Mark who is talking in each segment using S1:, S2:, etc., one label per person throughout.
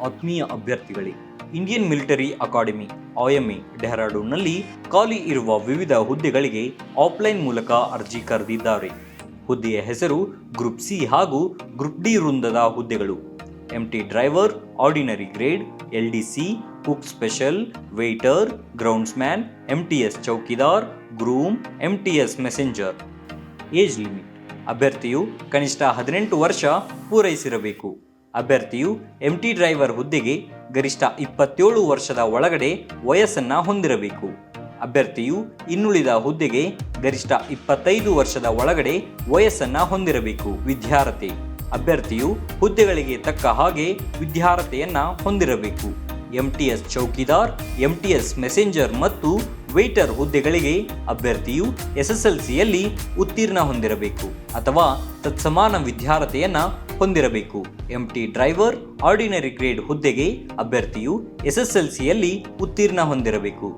S1: ಆತ್ಮೀಯ ಅಭ್ಯರ್ಥಿಗಳೇ, Indian military academy IMA ಡೆಹ್ರಾಡೂನ್ನಲ್ಲಿ ಖಾಲಿ ಇರುವ ವಿವಿಧ ಹುದ್ದೆಗಳಿಗೆ ಆಫ್ಲೈನ್ ಮೂಲಕ ಅರ್ಜಿ ಕರೆದಿದ್ದಾರೆ. ಹುದ್ದೆಯ ಹೆಸರು ಗ್ರೂಪ್ ಸಿ ಹಾಗೂ ಗ್ರೂಪ್ ಡಿ ವೃಂದದ ಹುದ್ದೆಗಳು. MT driver, ordinary grade, LDC, cook special, waiter, groundsman, MTS chowkidar, groom, MTS messenger. Age limit: ಅಭ್ಯರ್ಥಿಯು ಕನಿಷ್ಠ 18 ವರ್ಷ ಪೂರೈಸಿರಬೇಕು. ಅಭ್ಯರ್ಥಿಯು MT ಡ್ರೈವರ್ ಹುದ್ದೆಗೆ ಗರಿಷ್ಠ 27 ವರ್ಷದ ಒಳಗಡೆ ವಯಸ್ಸನ್ನು ಹೊಂದಿರಬೇಕು. ಅಭ್ಯರ್ಥಿಯು ಇನ್ನುಳಿದ ಹುದ್ದೆಗೆ ಗರಿಷ್ಠ 25 ವರ್ಷದ ಒಳಗಡೆ ವಯಸ್ಸನ್ನು ಹೊಂದಿರಬೇಕು. ವಿದ್ಯಾರ್ಹತೆ: ಅಭ್ಯರ್ಥಿಯು ಹುದ್ದೆಗಳಿಗೆ ತಕ್ಕ ಹಾಗೆ ವಿದ್ಯಾರ್ಹತೆಯನ್ನು ಹೊಂದಿರಬೇಕು. MTS ಚೌಕಿದಾರ್, MTS ಮೆಸೆಂಜರ್ ಮತ್ತು ವೇಟರ್ ಹುದ್ದೆಗಳಿಗೆ ಅಭ್ಯರ್ಥಿಯು SSLCಯಲ್ಲಿ ಉತ್ತೀರ್ಣ ಹೊಂದಿರಬೇಕು ಅಥವಾ ತತ್ಸಮಾನ ವಿದ್ಯಾರ್ಹತೆಯನ್ನು ಹೊಂದಿರಬೇಕು. MT ಡ್ರೈವರ್, ಆರ್ಡಿನರಿ ಗ್ರೇಡ್ ಹುದ್ದೆಗೆ ಅಭ್ಯರ್ಥಿಯು SSLCಯಲ್ಲಿ ಉತ್ತೀರ್ಣ ಹೊಂದಿರಬೇಕು.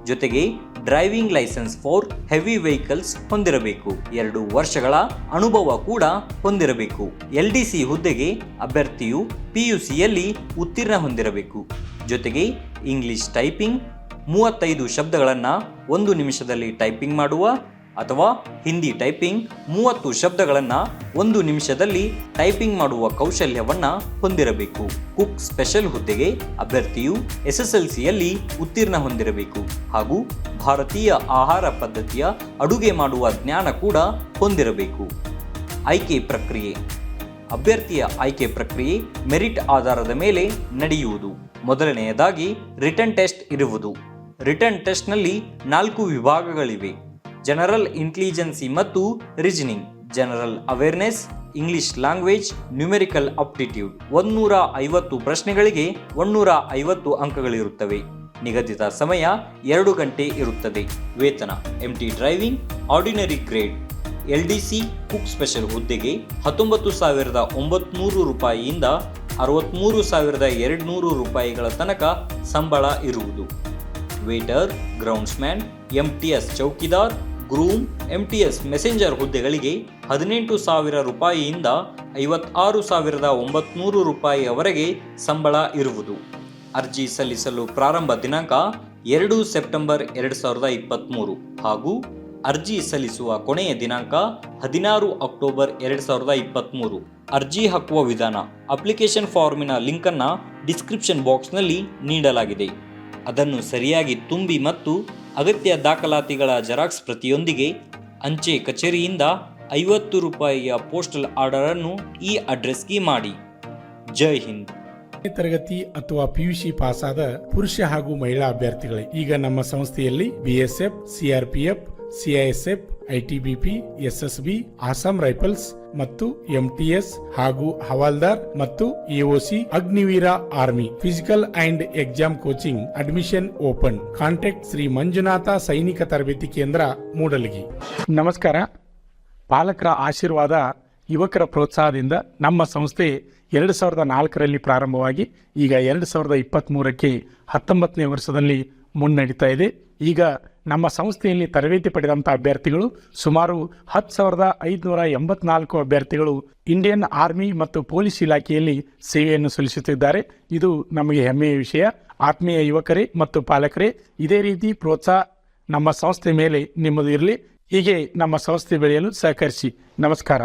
S1: ಜೊತೆಗೆ driving licence for heavy vehicles ಹೊಂದಿರಬೇಕು. 2 ವರ್ಷಗಳ ಅನುಭವ ಕೂಡ ಹೊಂದಿರಬೇಕು. LDC ಹುದ್ದೆಗೆ ಅಭ್ಯರ್ಥಿಯು PUCಯಲ್ಲಿ ಉತ್ತೀರ್ಣ ಹೊಂದಿರಬೇಕು. ಜೊತೆಗೆ ಇಂಗ್ಲಿಷ್ ಟೈಪಿಂಗ್ 35 ಶಬ್ದಗಳನ್ನು 1 ನಿಮಿಷದಲ್ಲಿ ಟೈಪಿಂಗ್ ಮಾಡುವ ಅಥವಾ ಹಿಂದಿ ಟೈಪಿಂಗ್ 30 ಶಬ್ದಗಳನ್ನು 1 ನಿಮಿಷದಲ್ಲಿ ಟೈಪಿಂಗ್ ಮಾಡುವ ಕೌಶಲ್ಯವನ್ನು ಹೊಂದಿರಬೇಕು. ಕುಕ್ ಸ್ಪೆಷಲ್ ಹುದ್ದೆಗೆ ಅಭ್ಯರ್ಥಿಯು SSLCಯಲ್ಲಿ ಉತ್ತೀರ್ಣ ಹೊಂದಿರಬೇಕು ಹಾಗೂ ಭಾರತೀಯ ಆಹಾರ ಪದ್ಧತಿಯ ಅಡುಗೆ ಮಾಡುವ ಜ್ಞಾನ ಕೂಡ ಹೊಂದಿರಬೇಕು. ಆಯ್ಕೆ ಪ್ರಕ್ರಿಯೆ: ಅಭ್ಯರ್ಥಿಯ ಆಯ್ಕೆ ಪ್ರಕ್ರಿಯೆ ಮೆರಿಟ್ ಆಧಾರದ ಮೇಲೆ ನಡೆಯುವುದು. ಮೊದಲನೆಯದಾಗಿ ರಿಟನ್ ಟೆಸ್ಟ್ ಇರುವುದು. ರಿಟನ್ ಟೆಸ್ಟ್ನಲ್ಲಿ 4 ವಿಭಾಗಗಳಿವೆ: ಜನರಲ್ ಇಂಟೆಲಿಜೆನ್ಸಿ ಮತ್ತು reasoning, general awareness, English language, numerical aptitude. 150 ಪ್ರಶ್ನೆಗಳಿಗೆ 150 ಅಂಕಗಳಿರುತ್ತವೆ. ನಿಗದಿತ ಸಮಯ 2 ಗಂಟೆ ಇರುತ್ತದೆ. ವೇತನ: MT driving, ordinary grade, LDC, cook special ಹುದ್ದೆಗೆ 19,900 ರೂಪಾಯಿಯಿಂದ 63,200 ರೂಪಾಯಿಗಳ ತನಕ ಸಂಬಳ ಇರುವುದು. Water, groundsman, MTS chowkidar, groom, MTS messenger ಹುದ್ದೆಗಳಿಗೆ 18,000 ರೂಪಾಯಿಯಿಂದ 56,900 ರೂಪಾಯಿಯವರೆಗೆ ಸಂಬಳ ಇರುವುದು. ಅರ್ಜಿ ಸಲ್ಲಿಸಲು ಪ್ರಾರಂಭ ದಿನಾಂಕ 2 ಸೆಪ್ಟೆಂಬರ್ 2023 ಹಾಗೂ ಅರ್ಜಿ ಸಲ್ಲಿಸುವ ಕೊನೆಯ ದಿನಾಂಕ 16 ಅಕ್ಟೋಬರ್ 2023. ಅರ್ಜಿ ಹಾಕುವ ವಿಧಾನ: ಅಪ್ಲಿಕೇಶನ್ ಫಾರ್ಮಿನ ಲಿಂಕನ್ನು ಡಿಸ್ಕ್ರಿಪ್ಷನ್ ಬಾಕ್ಸ್ನಲ್ಲಿ ನೀಡಲಾಗಿದೆ. ಅದನ್ನು ಸರಿಯಾಗಿ ತುಂಬಿ ಮತ್ತು ಅಗತ್ಯ ದಾಖಲಾತಿಗಳ ಜೆರಾಕ್ಸ್ ಪ್ರತಿಯೊಂದಿಗೆ ಅಂಚೆ ಕಚೇರಿಯಿಂದ 50 ರೂಪಾಯಿಯ ಪೋಸ್ಟಲ್ ಆರ್ಡರನ್ನು ಈ ಅಡ್ರೆಸ್ಗೆ ಮಾಡಿ. ಜೈ ಹಿಂದ್.
S2: ತರಗತಿ ಅಥವಾ PUC ಪಾಸಾದ ಪುರುಷ ಹಾಗೂ ಮಹಿಳಾ ಅಭ್ಯರ್ಥಿಗಳೇ, ಈಗ ನಮ್ಮ ಸಂಸ್ಥೆಯಲ್ಲಿ BSF, CRPF, CISF, ITBP, SSB, Assam rifles ಮತ್ತು MTS ಹಾಗೂ ಹವಾಲ್ದಾರ್ ಮತ್ತು AOC, Agniveer army physical and exam coaching admission open. Contact Shri Manjunatha Sainika Tarabeti ಕೇಂದ್ರ, ಮೂಡಲಗಿ. ನಮಸ್ಕಾರ. ಪಾಲಕರ ಆಶೀರ್ವಾದ, ಯುವಕರ ಪ್ರೋತ್ಸಾಹದಿಂದ ನಮ್ಮ ಸಂಸ್ಥೆ 2004ರಲ್ಲಿ ಪ್ರಾರಂಭವಾಗಿ ಈಗ 2023ಕ್ಕೆ 19ನೇ ವರ್ಷದಲ್ಲಿ ಮುನ್ನಡೀತಾ ಇದೆ. ಈಗ ನಮ್ಮ ಸಂಸ್ಥೆಯಲ್ಲಿ ತರಬೇತಿ ಪಡೆದಂಥ ಅಭ್ಯರ್ಥಿಗಳು ಸುಮಾರು 10,584 ಅಭ್ಯರ್ಥಿಗಳು ಇಂಡಿಯನ್ ಆರ್ಮಿ ಮತ್ತು ಪೊಲೀಸ್ ಇಲಾಖೆಯಲ್ಲಿ ಸೇವೆಯನ್ನು ಸಲ್ಲಿಸುತ್ತಿದ್ದಾರೆ. ಇದು ನಮಗೆ ಹೆಮ್ಮೆಯ ವಿಷಯ. ಆತ್ಮೀಯ ಯುವಕರೇ ಮತ್ತು ಪಾಲಕರೇ, ಇದೇ ರೀತಿ ಪ್ರೋತ್ಸಾಹ ನಮ್ಮ ಸಂಸ್ಥೆ ಮೇಲೆ ನಿಮ್ಮದು ಇರಲಿ. ಹೀಗೆ ನಮ್ಮ ಸಂಸ್ಥೆ ಬೆಳೆಯಲು ಸಹಕರಿಸಿ. ನಮಸ್ಕಾರ.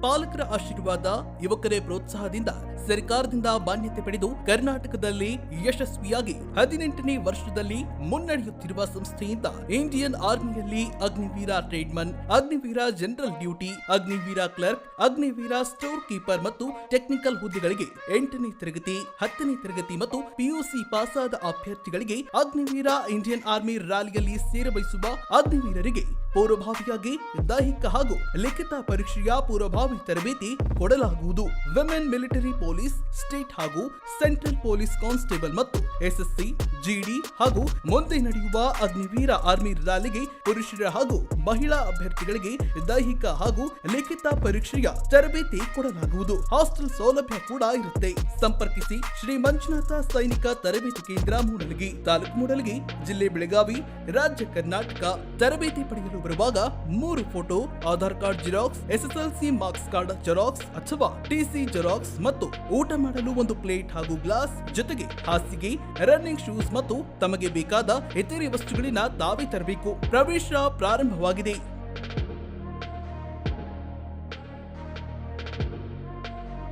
S3: ಪಾಲಕರ ಆಶೀರ್ವಾದ, ಯುವಕರೇ ಪ್ರೋತ್ಸಾಹದಿಂದ ಸರ್ಕಾರದಿಂದ ಮಾನ್ಯತೆ ಪಡೆದು ಕರ್ನಾಟಕದಲ್ಲಿ ಯಶಸ್ವಿಯಾಗಿ 18ನೇ ವರ್ಷದಲ್ಲಿ ಮುನ್ನಡೆಯುತ್ತಿರುವ ಸಂಸ್ಥೆಯಿಂದ ಇಂಡಿಯನ್ ಆರ್ಮಿಯಲ್ಲಿ Agniveer tradesman, Agniveer general duty, Agniveer clerk, Agniveer store keeper ಮತ್ತು ಟೆಕ್ನಿಕಲ್ ಹುದ್ದೆಗಳಿಗೆ 8ನೇ ತರಗತಿ, 10ನೇ ತರಗತಿ ಮತ್ತು PUC ಪಾಸಾದ ಅಭ್ಯರ್ಥಿಗಳಿಗೆ ಅಗ್ನಿವೀರ ಇಂಡಿಯನ್ ಆರ್ಮಿ ರ್ಯಾಲಿಯಲ್ಲಿ ಸೇರಬಯಸುವ ಅಗ್ನಿವೀರರಿಗೆ ಪೂರ್ವಭಾವಿಯಾಗಿ ದೈಹಿಕ ಹಾಗೂ ಲಿಖಿತ ಪರೀಕ್ಷೆಯ ಪೂರ್ವಭಾವಿ ತರಬೇತಿ ಕೊಡಲಾಗುವುದು. ವಿಮೆನ್ ಮಿಲಿಟರಿ ಪೊಲೀಸ್, ಸ್ಟೇಟ್ ಹಾಗೂ ಸೆಂಟ್ರಲ್ ಪೊಲೀಸ್ ಕಾನ್ಸ್ಟೇಬಲ್ ಮತ್ತು SSC, ಜಿಡಿ ಹಾಗೂ ಮುಂದೆ ನಡೆಯುವ ಅಗ್ನಿವೀರ ಆರ್ಮಿ ರ್ಯಾಲಿಗೆ ಪುರುಷರ ಹಾಗೂ ಮಹಿಳಾ ಅಭ್ಯರ್ಥಿಗಳಿಗೆ ದೈಹಿಕ ಹಾಗೂ ಲಿಖಿತ ಪರೀಕ್ಷೆಯ ತರಬೇತಿ ಕೊಡಲಾಗುವುದು. ಹಾಸ್ಟೆಲ್ ಸೌಲಭ್ಯ ಕೂಡ ಇರುತ್ತೆ. ಸಂಪರ್ಕಿಸಿ ಶ್ರೀ ಮಂಜುನಾಥ ಸೈನಿಕ ತರಬೇತಿ ಕೇಂದ್ರ ಮೂಡಲಗಿ, ತಾಲೂಕು ಮೂಡಲಗಿ, ಜಿಲ್ಲೆ ಬೆಳಗಾವಿ, ರಾಜ್ಯ ಕರ್ನಾಟಕ. ತರಬೇತಿ ಪಡೆಯಲು ಬರುವಾಗ 3 photo, Aadhaar card xerox, SSLC marks card xerox ಅಥವಾ TC ಜೆರಾಕ್ಸ್ ಮತ್ತು ಊಟ ಮಾಡಲು 1 ಪ್ಲೇಟ್ ಹಾಗೂ ಗ್ಲಾಸ್, ಜೊತೆಗೆ ಹಾಸಿಗೆ, ರನ್ನಿಂಗ್ ಶೂಸ್ ಮತ್ತು ತಮಗೆ ಬೇಕಾದ ಇತರೆ ವಸ್ತುಗಳಿನ ತಾವೇ ತರಬೇಕು. ಪ್ರವೇಶ ಪ್ರಾರಂಭವಾಗಿದೆ.